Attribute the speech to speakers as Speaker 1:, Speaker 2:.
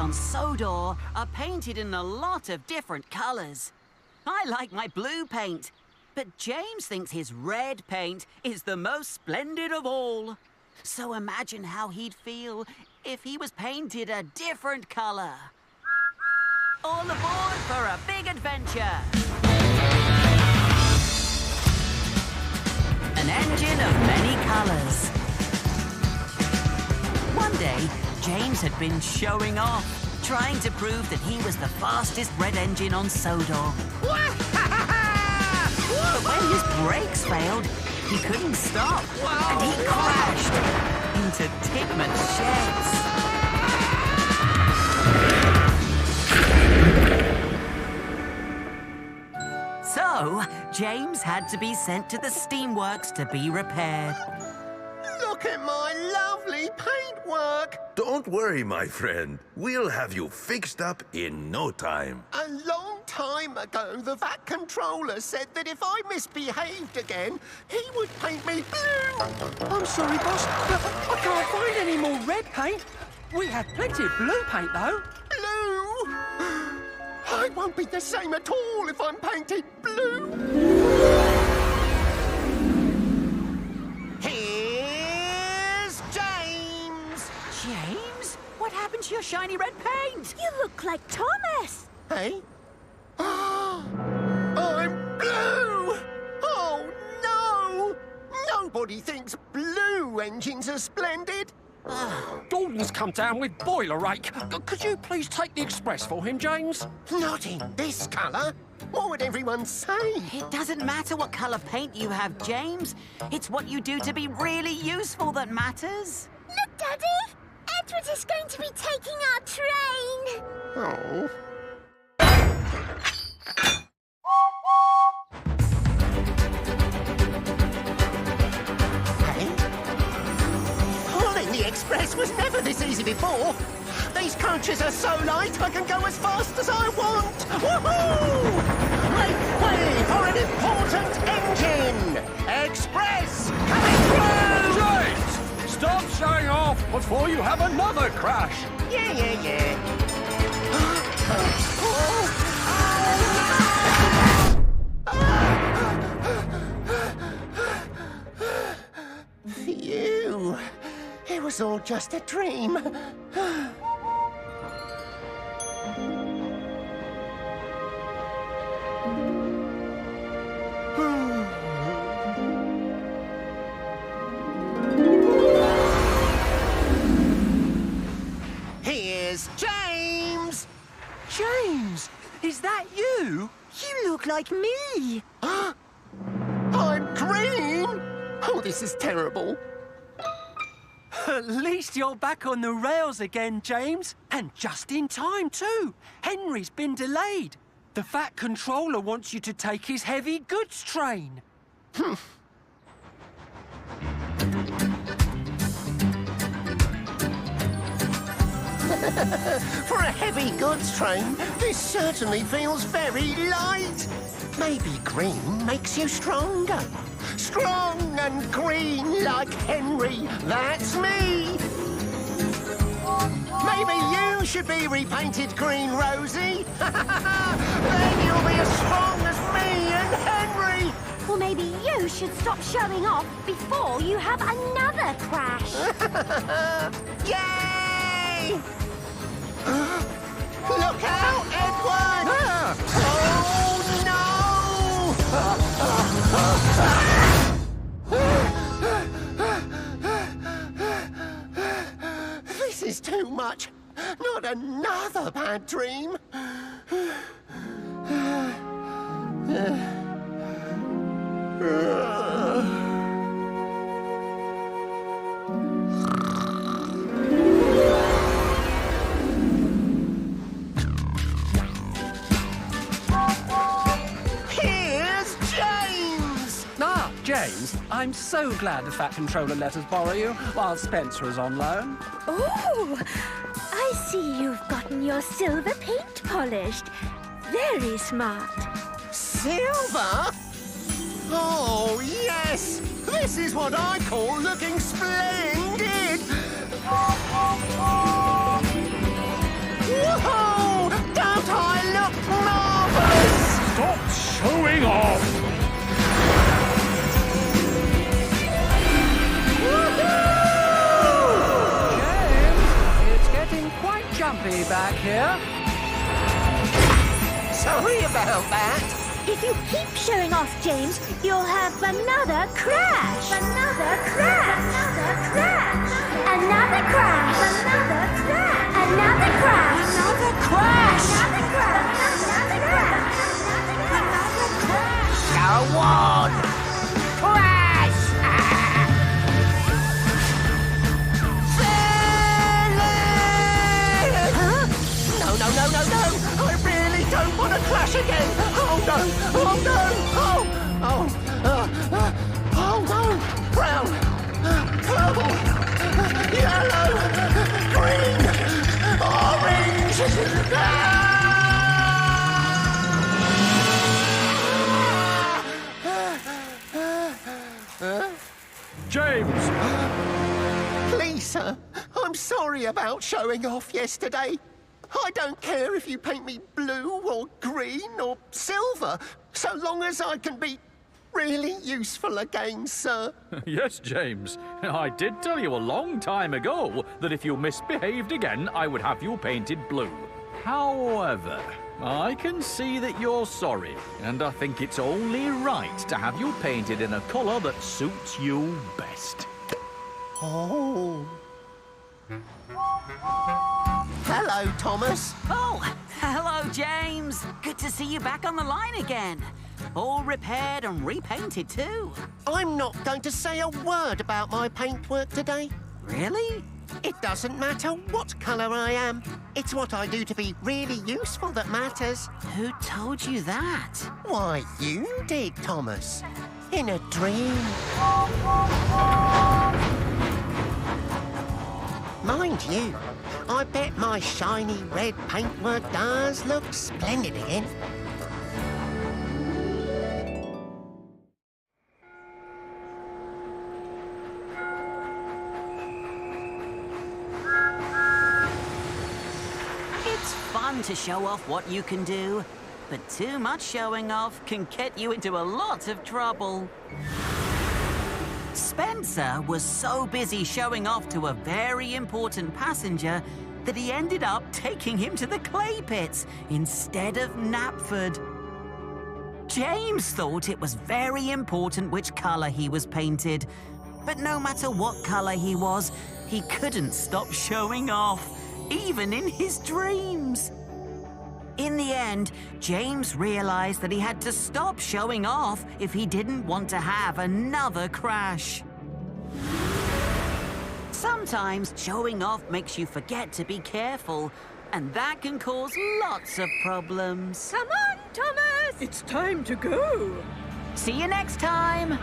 Speaker 1: on Sodor are painted in a lot of different colours. I like my blue paint, but James thinks his red paint is the most splendid of all. So imagine how he'd feel if he was painted a different colour. All aboard for a big adventure! An engine of many colours. One day, James had been showing off, trying to prove that he was the fastest red engine on Sodor. But when his brakes failed, he couldn't stop, and he crashed into Tigman's sheds. So, James had to be sent to the steamworks to be repaired.
Speaker 2: Look at my lovely paintwork!
Speaker 3: Don't worry, my friend. We'll have you fixed up in no time.
Speaker 2: A long time ago, the VAT controller said that if I misbehaved again, he would paint me blue.
Speaker 4: I'm sorry, boss, but I can't find any more red paint. We have plenty of blue paint, though.
Speaker 2: Blue? I won't be the same at all if I'm painted blue. Here's James.
Speaker 1: James? What happened to your shiny red paint?
Speaker 5: You look like Thomas.
Speaker 2: Hey? I'm blue! Oh, no! Nobody thinks blue engines are splendid.
Speaker 4: Gordon's come down with boiler rake. Could you please take the express for him, James?
Speaker 2: Not in this colour. What would everyone say?
Speaker 1: It doesn't matter what colour paint you have, James. It's what you do to be really useful that matters.
Speaker 5: Look, Daddy! Edward is going to be taking our train.
Speaker 2: Oh. Hey? Pulling the express was never this easy before. These coaches are so light I can go as fast as I want. Woohoo! Make way for an important engine! Express coming through!
Speaker 4: James! Stop showing off before you have another crash.
Speaker 2: Yeah. Phew. It was all just a dream. Here's James!
Speaker 4: James, is that you?
Speaker 5: You look like me.
Speaker 2: I'm green! Oh, this is terrible.
Speaker 4: At least you're back on the rails again, James. And just in time, too. Henry's been delayed. The VAT controller wants you to take his heavy goods train.
Speaker 2: For a heavy goods train, this certainly feels very light. Maybe green makes you stronger. Strong and green like Henry, that's me. Maybe you should be repainted green, Rosie. Then you'll be as strong as me and Henry.
Speaker 5: Or maybe you should stop showing off before you have another crash.
Speaker 2: Yay! Look out, Edward! Oh, no! This is too much. Not another bad dream.
Speaker 4: James, I'm so glad the VAT controller let us borrow you while Spencer was on loan.
Speaker 5: Oh, I see you've gotten your silver paint polished. Very smart.
Speaker 2: Silver? Oh, yes! This is what I call looking splendid! Whoa!
Speaker 4: here.
Speaker 2: Sorry about that.
Speaker 5: If you keep showing off, James, you'll have another crash. Another crash. Another crash. Another crash. Another crash. Another crash.
Speaker 1: Another crash!
Speaker 5: Another crash. Another crash. Another crash.
Speaker 2: Go on! Crash! Philip!
Speaker 5: Huh?
Speaker 2: No, no, no, no, no! I really don't want to crash again! Oh no! Oh no! Oh no! Brown! Purple! Yellow! Green! Orange!
Speaker 6: James!
Speaker 2: Please, sir, I'm sorry about showing off yesterday. I don't care if you paint me blue or green or silver, so long as I can be really useful again, sir.
Speaker 6: Yes, James. I did tell you a long time ago that if you misbehaved again, I would have you painted blue. However, I can see that you're sorry, and I think it's only right to have you painted in a colour that suits you best.
Speaker 2: Oh. Hello, Thomas.
Speaker 1: Oh, hello, James. Good to see you back on the line again. All repaired and repainted, too.
Speaker 2: I'm not going to say a word about my paintwork today.
Speaker 1: Really?
Speaker 2: It doesn't matter what colour I am. It's what I do to be really useful that matters.
Speaker 1: Who told you that?
Speaker 2: Why, you did, Thomas. In a dream. Mind you, I bet my shiny red paintwork does look splendid again.
Speaker 1: It's fun to show off what you can do, but too much showing off can get you into a lot of trouble. Spencer was so busy showing off to a very important passenger that he ended up taking him to the clay pits instead of Knapford. James thought it was very important which colour he was painted, but no matter what colour he was, he couldn't stop showing off, even in his dreams. In the end, James realized that he had to stop showing off if he didn't want to have another crash. Sometimes showing off makes you forget to be careful, and that can cause lots of problems.
Speaker 5: Come on, Thomas.
Speaker 7: It's time to go.
Speaker 1: See you next time!